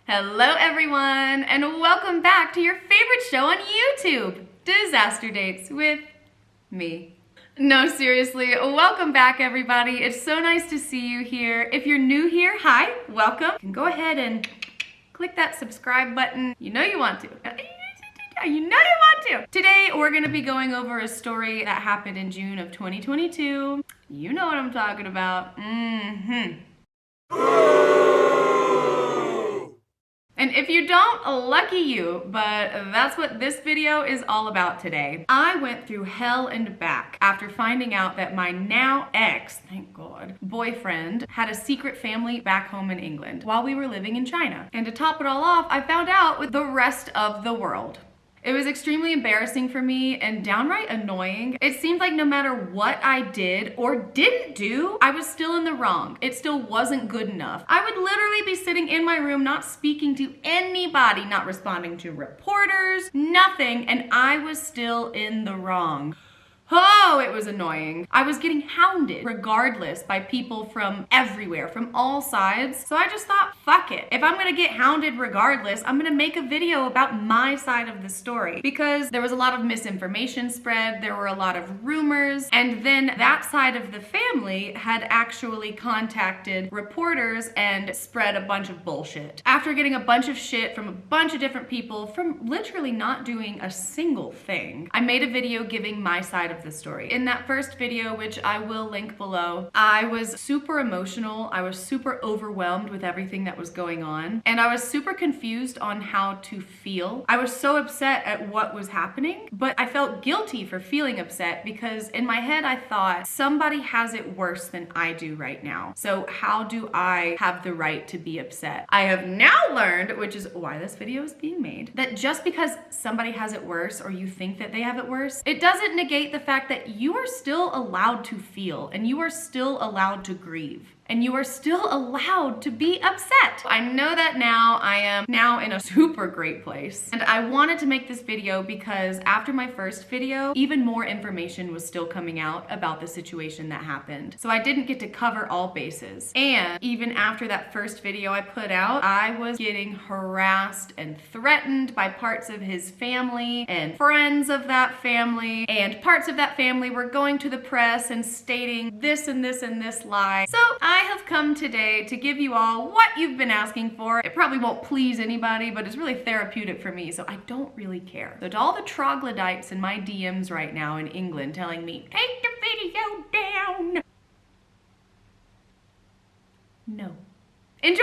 Hello everyone, and welcome back to your favorite show on YouTube, Disaster Dates with me. No, seriously, welcome back everybody. It's so nice to see you here. If you're new here, hi, welcome. You can go ahead and click that subscribe button. You know you want to. You know you want to. Today, we're gonna be going over a story that happened in June of 2022. You know what I'm talking about. And if you don't, lucky you, but that's what this video is all about today. I went through hell and back after finding out that my now ex, thank God, boyfriend had a secret family back home in England while we were living in China. And to top it all off, I found out with the rest of the world. It was extremely embarrassing for me and downright annoying. It seemed like no matter what I did or didn't do, I was still in the wrong. It still wasn't good enough. I would literally be sitting in my room, not speaking to anybody, not responding to reporters, nothing, and I was still in the wrong. Oh, it was annoying. I was getting hounded regardless by people from everywhere, from all sides. So I just thought, fuck it. If I'm gonna get hounded regardless, I'm gonna make a video about my side of the story, because there was a lot of misinformation spread, there were a lot of rumors, and then that side of the family had actually contacted reporters and spread a bunch of bullshit. After getting a bunch of shit from a bunch of different people from literally not doing a single thing, I made a video giving my side of the story. In that first video, which I will link below, I was super emotional. I was super overwhelmed with everything that was going on, and I was super confused on how to feel. I was so upset at what was happening, but I felt guilty for feeling upset because in my head I thought, somebody has it worse than I do right now. So how do I have the right to be upset? I have now learned, which is why this video is being made, that just because somebody has it worse or you think that they have it worse, it doesn't negate the fact that you are still allowed to feel, and you are still allowed to grieve, and you are still allowed to be upset. I know that now. I am now in a super great place. And I wanted to make this video because after my first video, even more information was still coming out about the situation that happened. So I didn't get to cover all bases. And even after that first video I put out, I was getting harassed and threatened by parts of his family and friends of that family, and parts of that family were going to the press and stating this and this and this lie. So I have come today to give you all what you've been asking for. It probably won't please anybody, but it's really therapeutic for me, so I don't really care. So to all the troglodytes in my DMs right now in England telling me, take the video down. No. Enjoy!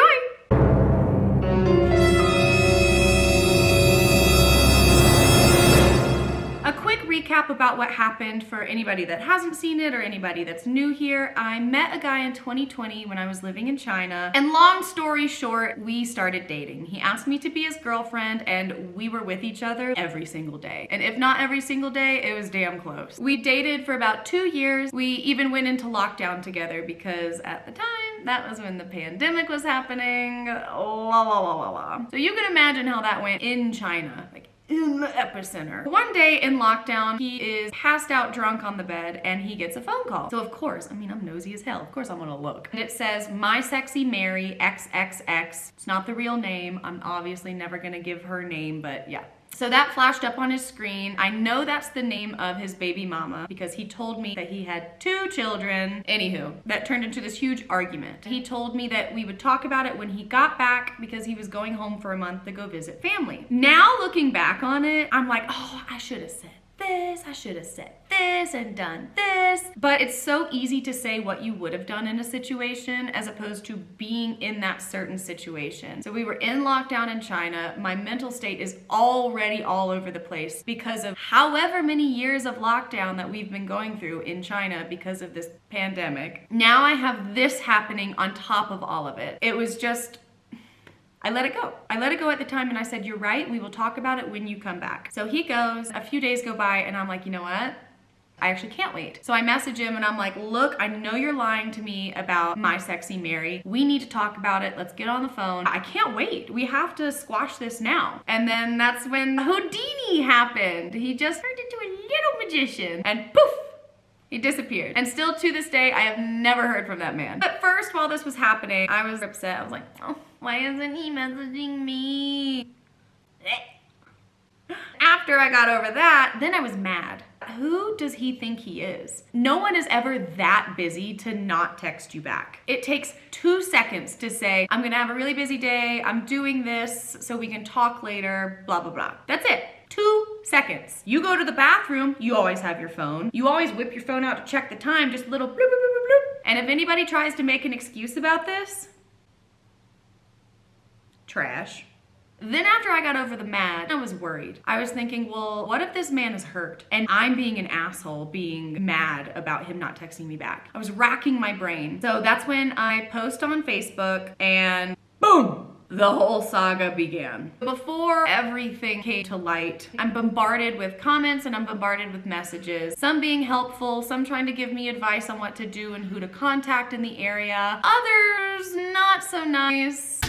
Recap about what happened for anybody that hasn't seen it or anybody that's new here. I met a guy in 2020 when I was living in China, and long story short, we started dating. He asked me to be his girlfriend, and we were with each other every single day. And if not every single day, it was damn close. We dated for about 2 years. We even went into lockdown together because at the time, that was when the pandemic was happening. So you can imagine how that went in China, like in the epicenter. One day in lockdown, he is passed out drunk on the bed and he gets a phone call. So of course, I mean, I'm nosy as hell. Of course I'm gonna look. And it says, my sexy Mary XXX. It's not the real name. I'm obviously never gonna give her name, but yeah. So that flashed up on his screen. I know that's the name of his baby mama because he told me that he had 2 children. Anywho, that turned into this huge argument. He told me that we would talk about it when he got back because he was going home for a month to go visit family. Now looking back on it, I'm like, oh, I should have said this, I should have said this and done this. But it's so easy to say what you would have done in a situation as opposed to being in that certain situation. So we were in lockdown in China. My mental state is already all over the place because of however many years of lockdown that we've been going through in China because of this pandemic. Now I have this happening on top of all of it. It was just, I let it go. I let it go at the time and I said, you're right, we will talk about it when you come back. So he goes, a few days go by and I'm like, you know what? I actually can't wait. So I message him and I'm like, look, I know you're lying to me about my sexy Mary. We need to talk about it. Let's get on the phone. I can't wait. We have to squash this now. And then that's when Houdini happened. He just turned into a little magician and poof, he disappeared. And still to this day, I have never heard from that man. But first, while this was happening, I was upset. I was like, oh, Why isn't he messaging me? After I got over that, then I was mad. Who does he think he is? No one is ever that busy to not text you back. It takes 2 seconds to say, I'm gonna have a really busy day, I'm doing this so we can talk later, blah, blah, blah. That's it. 2 seconds. You go to the bathroom, you always have your phone. You always whip your phone out to check the time, just a little bloop, bloop, bloop, bloop, bloop. And if anybody tries to make an excuse about this, trash. Then after I got over the mad, I was worried. I was thinking, well, what if this man is hurt and I'm being an asshole, being mad about him not texting me back? I was racking my brain. So that's when I post on Facebook and boom! The whole saga began. Before everything came to light, I'm bombarded with comments and I'm bombarded with messages. Some being helpful, some trying to give me advice on what to do and who to contact in the area. Others not so nice.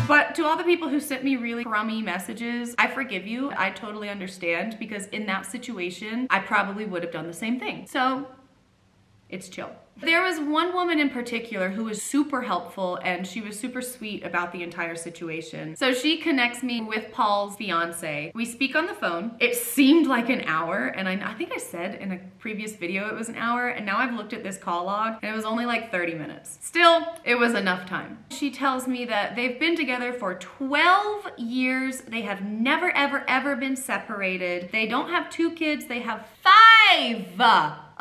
But to all the people who sent me really crummy messages, I forgive you. I totally understand, because in that situation, I probably would have done the same thing. So it's chill. There was one woman in particular who was super helpful and she was super sweet about the entire situation. So she connects me with Paul's fiance. We speak on the phone. It seemed like an hour, and I think I said in a previous video it was an hour, and now I've looked at this call log and it was only like 30 minutes. Still, it was enough time. She tells me that they've been together for 12 years. They have never, ever, ever been separated. They don't have 2 kids, they have 5.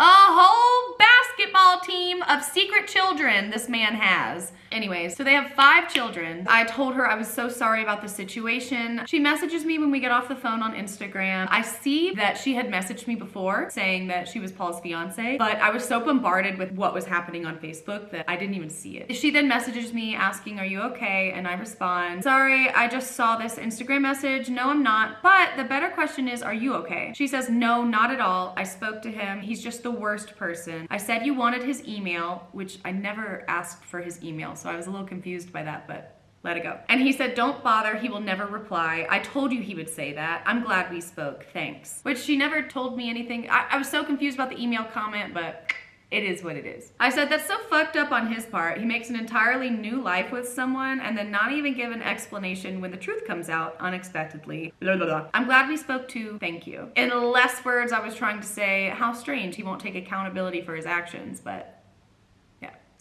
A whole basketball team of secret children this man has. Anyways, so they have 5 children. I told her I was so sorry about the situation. She messages me when we get off the phone on Instagram. I see that she had messaged me before saying that she was Paul's fiance, but I was so bombarded with what was happening on Facebook that I didn't even see it. She then messages me asking, are you okay? And I respond, sorry, I just saw this Instagram message. No, I'm not. But the better question is, are you okay? She says, no, not at all. I spoke to him. He's just the worst person. I said you wanted his email, which I never asked for his email, so I was a little confused by that, but let it go. And he said, don't bother, he will never reply. I told you he would say that. I'm glad we spoke, thanks. Which she never told me anything. I was so confused about the email comment, but it is what it is. I said, that's so fucked up on his part. He makes an entirely new life with someone and then not even give an explanation when the truth comes out unexpectedly. Blah, blah, blah. I'm glad we spoke too, thank you. In less words, I was trying to say, how strange, he won't take accountability for his actions, but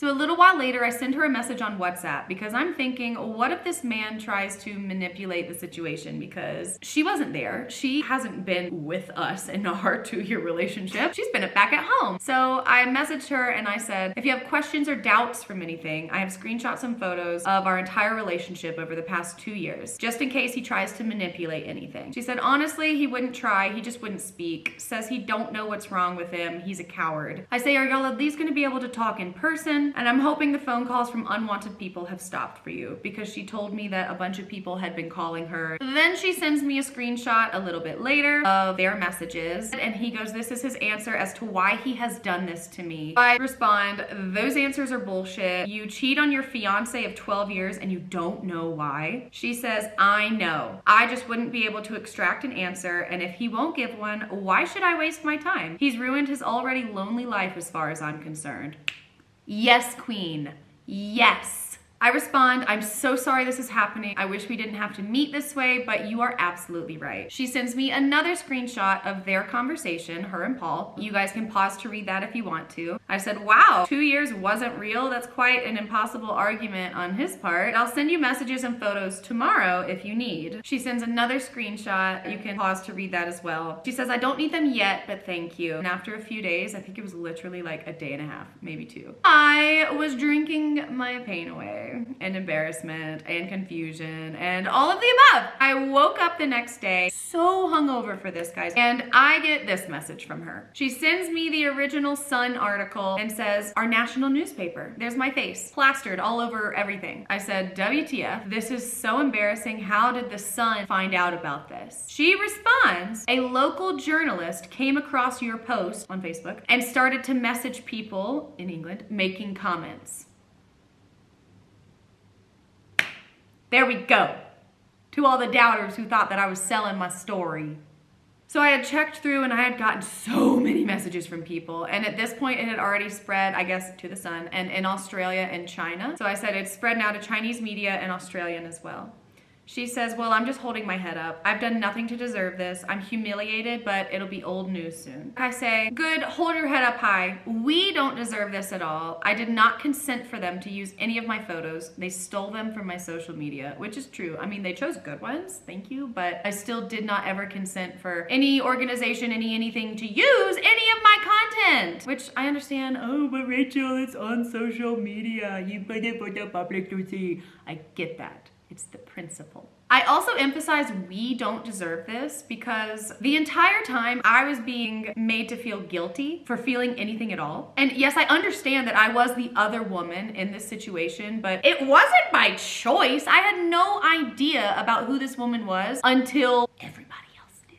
so a little while later, I send her a message on WhatsApp because I'm thinking, what if this man tries to manipulate the situation? Because she wasn't there. She hasn't been with us in our 2-year relationship. She's been back at home. So I messaged her and I said, if you have questions or doubts from anything, I have screenshots and photos of our entire relationship over the past 2 years, just in case he tries to manipulate anything. She said, honestly, he wouldn't try. He just wouldn't speak. Says he don't know what's wrong with him. He's a coward. I say, are y'all at least gonna be able to talk in person? And I'm hoping the phone calls from unwanted people have stopped for you, because she told me that a bunch of people had been calling her. Then she sends me a screenshot a little bit later of their messages, and he goes, this is his answer as to why he has done this to me. I respond, those answers are bullshit. You cheat on your fiance of 12 years and you don't know why. She says, I know. I just wouldn't be able to extract an answer, and if he won't give one, why should I waste my time? He's ruined his already lonely life as far as I'm concerned. Yes, queen. Yes. I respond, I'm so sorry this is happening. I wish we didn't have to meet this way, but you are absolutely right. She sends me another screenshot of their conversation, her and Paul. You guys can pause to read that if you want to. I said, wow, 2 years wasn't real. That's quite an impossible argument on his part. I'll send you messages and photos tomorrow if you need. She sends another screenshot. You can pause to read that as well. She says, I don't need them yet, but thank you. And after a few days, I think it was literally like a day and a half, maybe 2, I was drinking my pain away. And embarrassment and confusion and all of the above. I woke up the next day so hungover for this, guys, and I get this message from her. She sends me the original Sun article and says, our national newspaper. There's my face plastered all over everything. I said, WTF, this is so embarrassing. How did the Sun find out about this? She responds, a local journalist came across your post on Facebook and started to message people in England making comments. There we go. To all the doubters who thought that I was selling my story. So I had checked through and I had gotten so many messages from people. And at this point, it had already spread, I guess, to the sun and in Australia and China. So I said it's spread now to Chinese media and Australian as well. She says, well, I'm just holding my head up. I've done nothing to deserve this. I'm humiliated, but it'll be old news soon. I say, good, hold your head up high. We don't deserve this at all. I did not consent for them to use any of my photos. They stole them from my social media, which is true. I mean, they chose good ones, thank you, but I still did not ever consent for any organization, anything to use any of my content, which I understand. Oh, but Rachel, it's on social media. You put it for the public to see. I get that. It's the principle. I also emphasize we don't deserve this because the entire time I was being made to feel guilty for feeling anything at all. And yes, I understand that I was the other woman in this situation, but it wasn't my choice. I had no idea about who this woman was until everybody else did.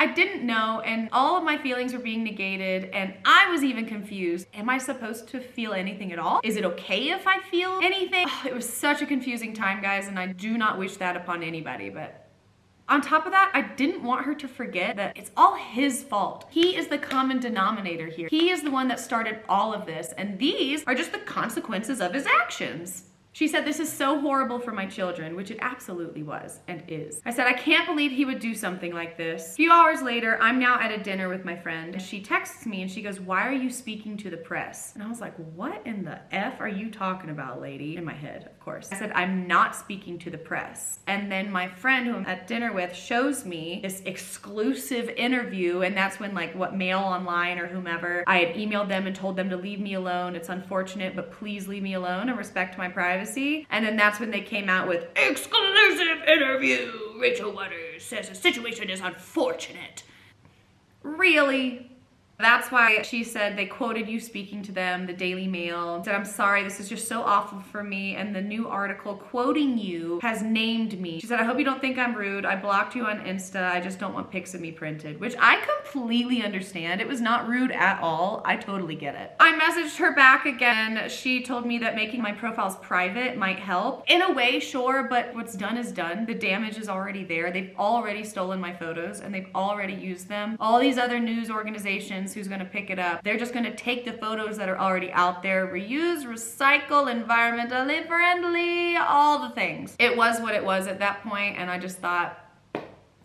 I didn't know, and all of my feelings were being negated, and I was even confused. Am I supposed to feel anything at all? Is it okay if I feel anything? Oh, it was such a confusing time, guys, and I do not wish that upon anybody, but on top of that, I didn't want her to forget that it's all his fault. He is the common denominator here. He is the one that started all of this, and these are just the consequences of his actions. She said, this is so horrible for my children, which it absolutely was and is. I said, I can't believe he would do something like this. A few hours later, I'm now at a dinner with my friend. She texts me and she goes, why are you speaking to the press? And I was like, what in the F are you talking about, lady? In my head, of course. I said, I'm not speaking to the press. And then my friend who I'm at dinner with shows me this exclusive interview, and that's when what Mail Online or whomever, I had emailed them and told them to leave me alone. It's unfortunate, but please leave me alone and respect my privacy. And then that's when they came out with exclusive interview. Rachel Waters says the situation is unfortunate. Really? That's why she said they quoted you speaking to them, the Daily Mail, said, I'm sorry, this is just so awful for me. And the new article quoting you has named me. She said, I hope you don't think I'm rude. I blocked you on Insta. I just don't want pics of me printed, which I completely understand. It was not rude at all. I totally get it. I messaged her back again. She told me that making my profiles private might help. In a way, sure, but what's done is done. The damage is already there. They've already stolen my photos and they've already used them. All these other news organizations who's gonna pick it up, they're just gonna take the photos that are already out there, reuse, recycle, environmentally friendly, all the things. It was what it was at that point, and I just thought,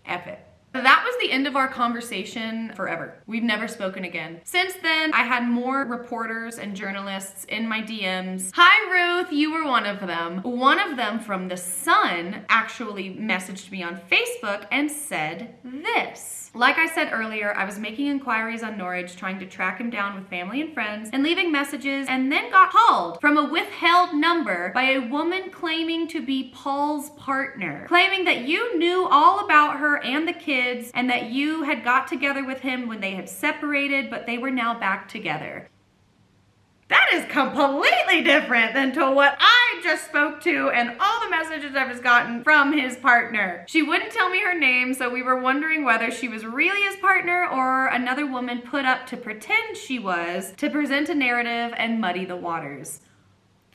F it. That was the end of our conversation forever. We've never spoken again. Since then, I had more reporters and journalists in my DMs. Hi, Ruth, you were one of them. One of them from The Sun actually messaged me on Facebook and said this. Like I said earlier, I was making inquiries on Norwich, trying to track him down with family and friends, and leaving messages, and then got called from a withheld number by a woman claiming to be Paul's partner, claiming that you knew all about her and the kids, and that you had got together with him when they had separated, but they were now back together. That is completely different than to what I just spoke to and all the messages I was gotten from his partner. She wouldn't tell me her name, so we were wondering whether she was really his partner or another woman put up to pretend she was to present a narrative and muddy the waters.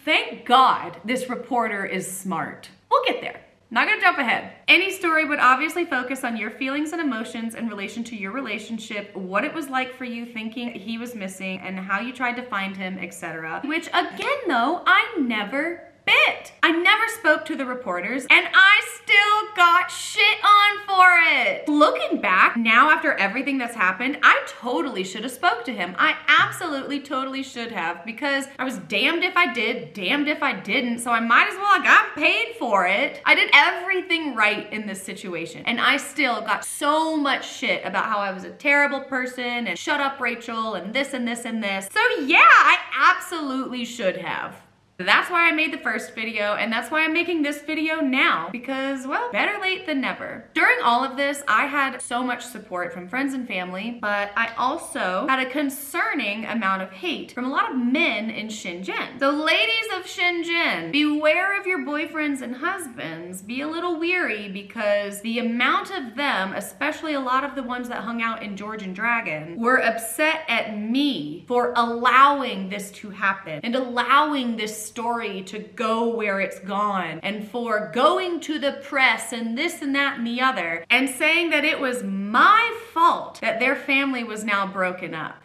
Thank God this reporter is smart. We'll get there. Not gonna jump ahead. Any story would obviously focus on your feelings and emotions in relation to your relationship, what it was like for you thinking he was missing, and how you tried to find him, etc. Which again though, I never bit. I never spoke to the reporters, and I still got shit on for it. Looking back, now after everything that's happened, I totally should have spoke to him. I absolutely totally should have, because I was damned if I did, damned if I didn't, so I might as well have gotten paid for it. I did everything right in this situation, and I still got so much shit about how I was a terrible person, and shut up, Rachel, and this and this and this. So yeah, I absolutely should have. That's why I made the first video, and that's why I'm making this video now, because, well, better late than never. During all of this, I had so much support from friends and family, but I also had a concerning amount of hate from a lot of men in Shenzhen. So ladies of Shenzhen, beware of your boyfriends and husbands. Be a little weary, because the amount of them, especially a lot of the ones that hung out in George and Dragon, were upset at me for allowing this to happen and allowing this story to go where it's gone, and for going to the press and this and that and the other, and saying that it was my fault that their family was now broken up.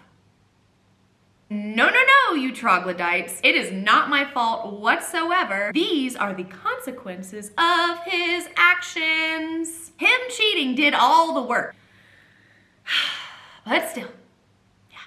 No, no, no, you troglodytes. It is not my fault whatsoever. These are the consequences of his actions. Him cheating did all the work. But still, yeah.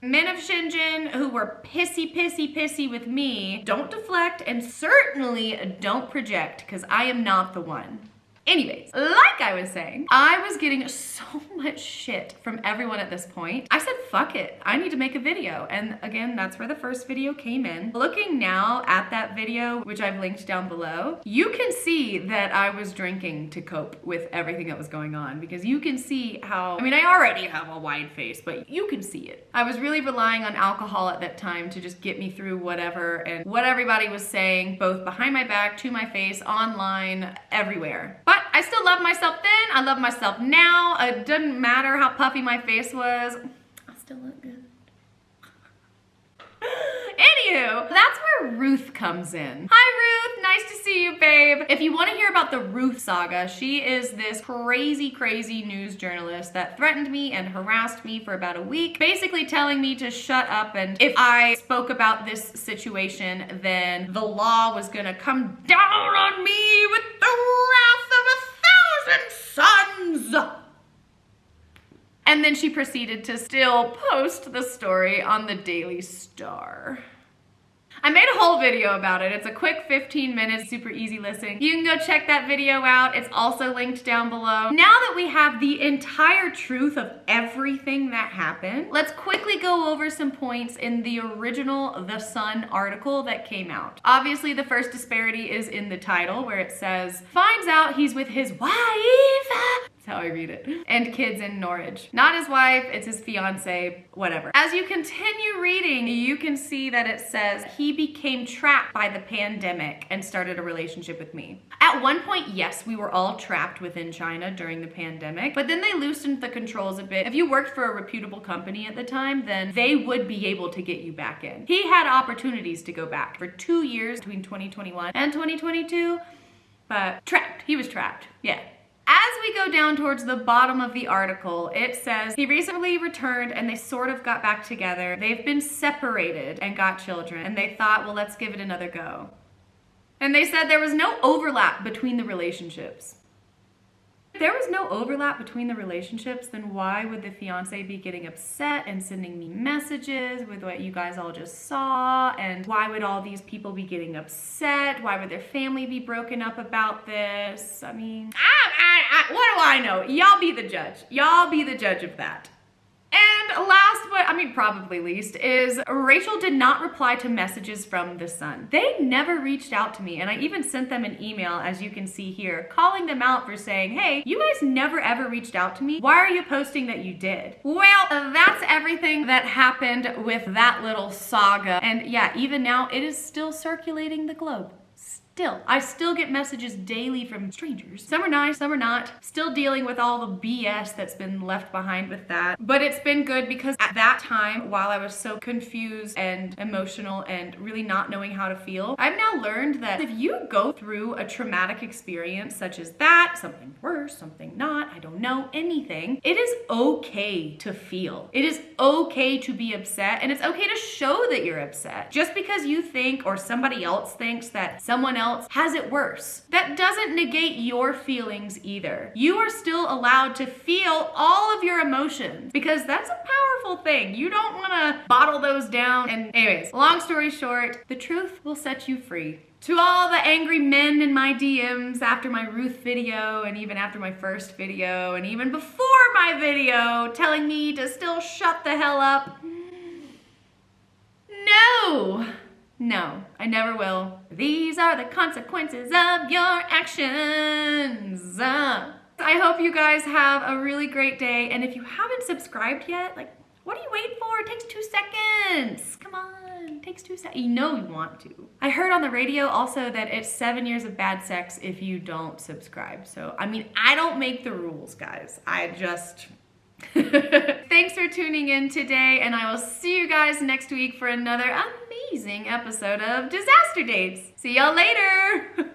Men of Shenzhen who were pissy with me, don't deflect and certainly don't project, because I am not the one. Anyways, like I was saying, I was getting so much shit from everyone at this point. I said, fuck it, I need to make a video. And again, that's where the first video came in. Looking now at that video, which I've linked down below, you can see that I was drinking to cope with everything that was going on, because you can see how, I mean, I already have a wide face, but you can see it. I was really relying on alcohol at that time to just get me through whatever and what everybody was saying, both behind my back, to my face, online, everywhere. But I still love myself then, I love myself now. It doesn't matter how puffy my face was, I still look good. Anywho, that's where Ruth comes in. Hi Ruth, nice to see you, babe. If you want to hear about the Ruth saga, she is this crazy news journalist that threatened me and harassed me for about a week, basically telling me to shut up, and if I spoke about this situation, then the law was gonna come down on me with the wrath of 1,000 suns. And then she proceeded to still post the story on the Daily Star. I made a whole video about it. It's a quick 15 minutes, super easy listening. You can go check that video out. It's also linked down below. Now that we have the entire truth of everything that happened, let's quickly go over some points in the original The Sun article that came out. Obviously, the first disparity is in the title, where it says, finds out he's with his wife. How I read it. And kids in Norwich. Not his wife, it's his fiance, whatever. As you continue reading, you can see that it says he became trapped by the pandemic and started a relationship with me. At one point, yes, we were all trapped within China during the pandemic, but then they loosened the controls a bit. If you worked for a reputable company at the time, then they would be able to get you back in. He had opportunities to go back for 2 years between 2021 and 2022, but trapped. He was trapped, yeah. As we go down towards the bottom of the article, it says he recently returned and they sort of got back together. They've been separated and got children, and they thought, well, let's give it another go. And they said there was no overlap between the relationships. If there was no overlap between the relationships, then why would the fiance be getting upset and sending me messages with what you guys all just saw? And why would all these people be getting upset? Why would their family be broken up about this? I mean, what do I know? Y'all be the judge. Y'all be the judge of that. And last but, I mean, probably least, is Rachel did not reply to messages from The Sun. They never reached out to me, and I even sent them an email, as you can see here, calling them out for saying, hey, you guys never ever reached out to me. Why are you posting that you did? Well, that's everything that happened with that little saga. And yeah, even now, it is still circulating the globe. I still get messages daily from strangers. Some are nice, some are not. Still dealing with all the BS that's been left behind with that. But it's been good because at that time, while I was so confused and emotional and really not knowing how to feel, I've now learned that if you go through a traumatic experience such as that, something worse, something not, I don't know, anything, it is okay to feel. It is okay to be upset, and it's okay to show that you're upset. Just because you think or somebody else thinks that someone else has it worse, that doesn't negate your feelings either. You are still allowed to feel all of your emotions, because that's a powerful thing. You don't want to bottle those down. And anyways, long story short, the truth will set you free. To all the angry men in my DMs after my Ruth video, and even after my first video, and even before my video, telling me to still shut the hell up. No, I never will. These are the consequences of your actions. I hope you guys have a really great day. And if you haven't subscribed yet, like, what are you waiting for? It takes 2 seconds. Come on, it takes 2 seconds. You know you want to. I heard on the radio also that it's 7 years of bad sex if you don't subscribe. So, I mean, I don't make the rules, guys. I just... Thanks for tuning in today, and I will see you guys next week for another amazing episode of Disaster Dates. See y'all later!